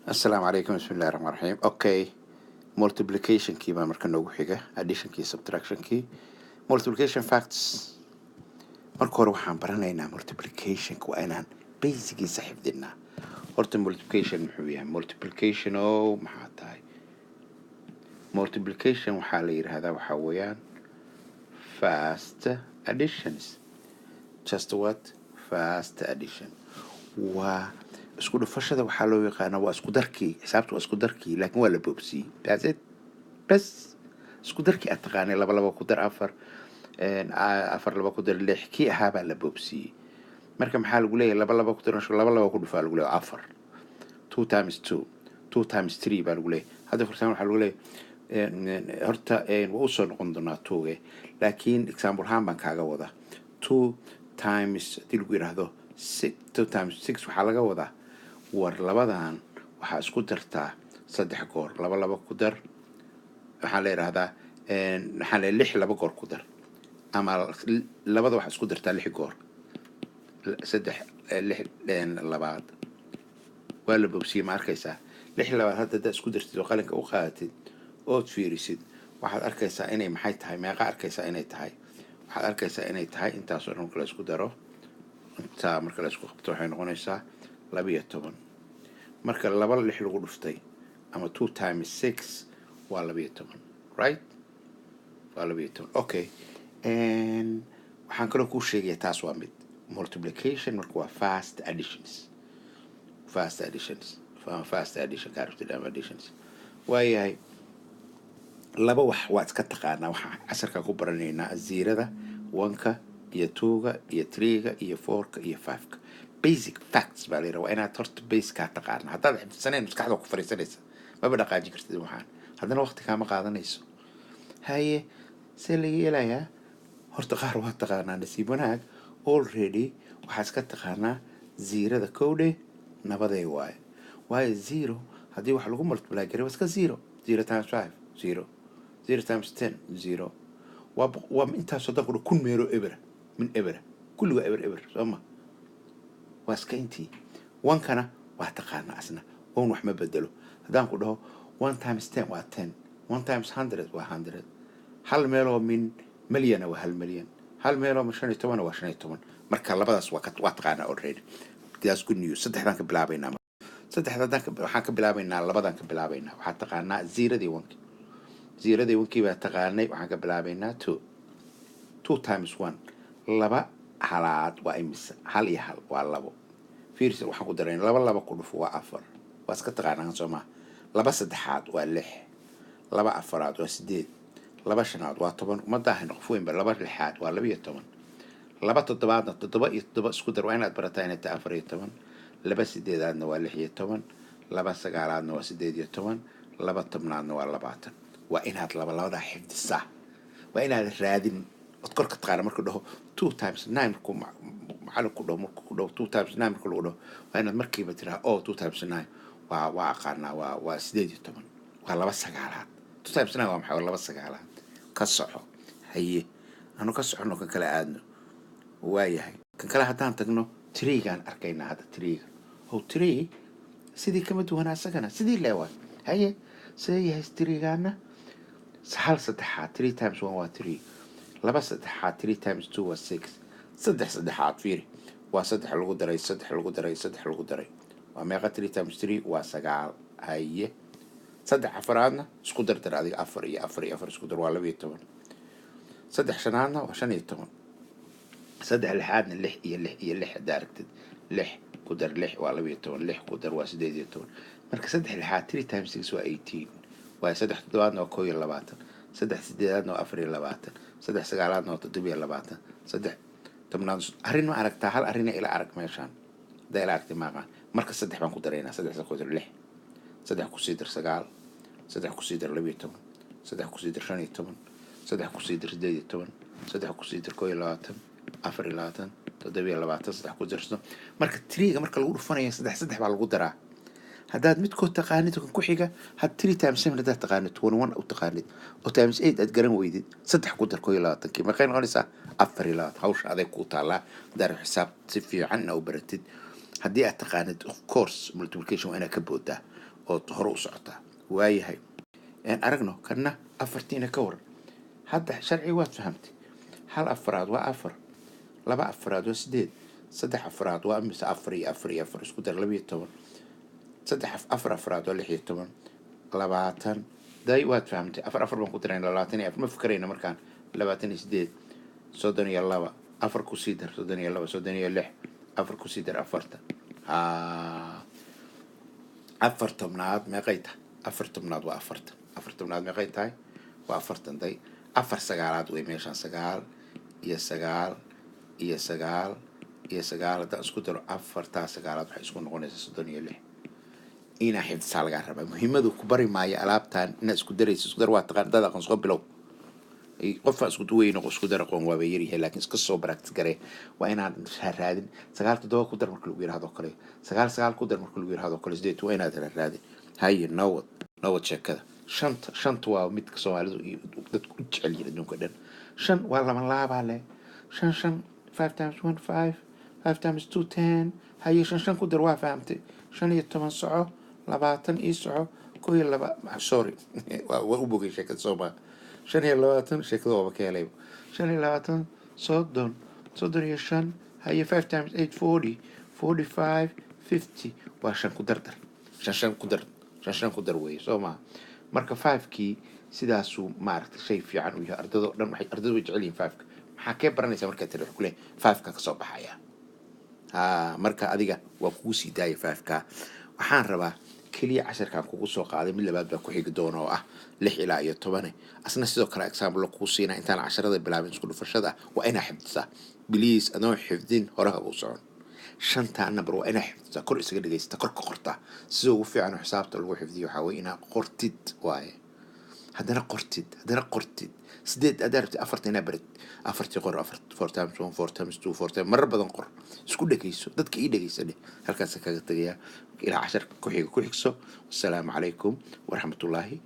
السلام عليكم بسم الله الرحمن الرحيم اوكي multiplication key baa marka noogu xiga addition key subtraction key multiplication facts marka hore waxaan baranaynaa multiplication waa inaan basicgiisa xifdinaa horta multiplication muxuu yahay multiplication oo maxaa tahay multiplication waxaa la yidhaahdaa waxaa weeyaan fast additions just what fast addition waa isku dhufashada waxaa loo yaqaanaa waa isku darkii xisaabtu waa isku darkii laakiin waa la boobsiyey that's it bas isku darkii aad taqaanay laba laba ku dar afar afar laba ku dar lix kii ahaa baa la boobsiyey marka maxaa lagu leeyahay laba laba ku dar laba laba ku dhufaa lagu leeyahay afar 2 times 2 2 times 3 baa lagu leeyahay hadda for example waxaa lagu leeyahay horta waa usoo noqon doonaa 2 laakiin example ahaan baan kaaga wadaa 2 times hadii lagu yidhaahdo 2 times 6 waxaa laga wadaa war labadan waxaa isku dartaa saddex goor laba laba ku dar waxaa la yidhaahdaa waxaa la lix laba goor ku dar ama labada waxaa isku dartaa lix goor saddex lix labaad waa la boobsiyey ma arkaysaa lix labaad hadda haddaad isku dartid oo qalinka u qaadatid ood fiirisid waxaad arkaysaa inay maxay tahay meeqa arkaysaa inay tahay waxaad arkaysaa inay tahay intaasoo dhan marka la isku daro intaa marka la isku qabto waxay noqonaysaa 12 marka laba lix lagu dhuftay ama 2 times 6 waa 12 right waa 12 okay waxaan kaloo kuu sheegaya taas waa mid multiplication marka waa fast additions waayahay laba wax waa iska taqaanaa waxaan casharka ku baranaynaa zeerada 1ka iyo 2ga iyo 3ga iyo 4ka iyo 5ka basic facts baa leeyahay waa inaad horta base ka taqaanaa haddaad xifdisanayn maskaxda ku fariisanaysa maba dhaqaaji kartid waxaan haddana waqti kaama qaadanayso haye see la yeelayaa horta qaar waa taqaanaa nasiib wanaag already waxaa iska taqaanaa zeerada kowdhe nabaday waaye zero haddii wax lagu multiply garay waa iska 0 times 5 0 times 10 0 waa intaas oo dadku kun meelo eber min eber kulliga eber sooma waa iska intii wankana waa taqaanaa asna oon wax ma bedelo haddaan ku dhaho 1 times 10 waa 10 1 times 100 waa 100 hal meeloo min milyan waa hal milyan hal meeloo min 15 waa 15 marka labadaas waa taqaanaa already that's good news saddexdan ka bilaabaynaa waxaan ka bilaabaynaa labadan ka bilaabaynaa waxaa taqaanaa zeeradii wankii baa taqaanay waxaan ka bilaabaynaa 2 times 1 laba halaad waa imisa hal iyo hal waa labo fiirsi waxaan ku darayn laba ku dhufo waa afar waa iska taqaanaa Soomaa laba saddexaad waa 6 laba afaraad waa 8 laba shanaad waa 10 ma daahin qof weyn ba laba lixaad waa 12 laba toddobaadna 7 iyo 7 isku dar waa inaad barataa inay tahay 14 laba sideedaadna waa 16 laba sagaalaadna waa 18 laba tobnaadna waa 20 waa inaad labada xifdisaa waa inaad raadin odkorka taqaana markuu dhaho 2 times 9 ku macalinku dhaho markuu dhaho 2 times 9 markuu dhaho waa inaad markiiba tiraa 2 times 9 waa aqaanaa waa 18 waa laba sagaalaad 2 times 9 waa maxay laba sagaalaad ka soco haye anu ka socono kan kala aadno waayahay kan kala haddaan tagno 3gaan arkaynaa hadda 3ga 3 sidii kama duwanaa asagana sidii leewaay haye sidee yahay 3gaana hal saddexaad 3 times 1 waa 3 laba saddexaad 3 times 2 waa 6 saddex saddexaad fiiri waa saddex lagu daray waa meeqa 3 times 3 waa 9 haye saddex afaraadna isku dar adiga 4 iyo 4 isku dar waa 12 saddex shanaadna waa 15 saddex lixaadna 6 iyo 6 daaragtid 6 ku dar 6 waa 12 6 ku dar waa 18 marka saddex lixaad 3 times 6 waa 18 waa saddex toddobaadna waa 21 saddex sideedaadna waa 24 saddex sagaalaadna waa 27 saddex tobnaad arrin ma aragtaa hal arrin ila arag meeshaan day la aragtay maaqa marka saddex baan ku daraynaa saddex ku dar 6 saddex ku sii dar 9 saddex ku sii dar 12 saddex ku sii dar 15 saddex ku sii dar 18 saddex ku sii dar 22 24 27 saddex ku darso marka 3ga marka lagu dhufanayo saddex baa lagu daraa haddaad midkood taqaanid kan ku xiga had 3 times 7 haddaad taqaanid 21 u taqaanid oo times 8 aad garan weydid saddex ku dar 22 kii markay noqonaysaa 24 hawsha aday ku taalaa dar xisaab si fiican u baratid haddii aad taqaanid of course multiplication waa inaad ka boodaa oo hore u socotaa waayahay aragno kana afartiina ka waran hadda sharci waad fahamtay hal afraad waa afar laba afraad waa sideed saddex afraad waa mise afar iyo afar iyo afar isku dar 12 saddex afar afraad waa 16 labaatan day waad fahamtay afar afar baan ku dirayna 24 ma fikrayna markaan 28 32 afar ku sii dar 32 36 afar ku sii dar afartan afartanaad meeqay tahay afartanaad waa afartan afartanaad meeqay tahay waa afartan day afar sagaalaad way meeshaan sagaal iyo sagaal iyo sagaal iyo sagaal haddaan isku daro afartaa sagaalaad waxay isku noqonaysaa 36 ina xifdisaa lagaa rabaa muhiimadu ku bari maayo alaabtaan inaad isku daraysa isku dar waa taqaan dad aqoon soo bilow qofka isku duwayno isku dar aqoon waa yar laakiin iska soo practice garee waa inaad raadin sagaal todoba ku dar marka lagu yiraahdo kale sagaal ku dar marka lagu yiraahdo kale sideed waa inaad raadin hay nawad sheekada shanta waa mid Soomaalidu dadku u jecel yihiin adduunka dhan shan waa lama laaba leh shan 5 times 1 5 5 times 2 10 hay shan ku dar waa fahamtay 15 soco 20 ii soco koo iyo laba sorry waa u bogay sheekada Soomaaliya 25 sheekada waa ka helay 25 soddon iyo shan hay 5 times 8 40 45 50 waa shan ku dar shan ku dar way Soomaa marka 5kii sidaasuu maaragtay shay fiican u yahay ardaydo dhan waxay ardaydu jecel yihiin 5ka maxaa ka baranaysaa marka tiri wax ku leh 5ka ka soo baxaya marka adiga waa kugu sii daayay 5ka waxaan rabaa kaliya casharkan kugu soo qaaday mid labaad baa ku xigi doona oo ah 6 ilaa 10 asna sidoo kale example ku siina intaan casharada bilaabin isku dhufashada waa ina xifdisaa please adoo xifdin hore u socon shanta number waa ina xifdisaa kor isaga dhageysta kor ka qorta sidoo ugu fiican xisaabta lagu xifdiyo waxa weeye ina qortid waaye haddana qortid sideed adarti afartina barid afartii qor afar 4 times 1 4 times 2 4 times mar badan qor isku dhageyso dadka ii dhageysanay halkaas kaga tagaya ila 10 ku xigso assalaamu calaykum waraxmatullaahi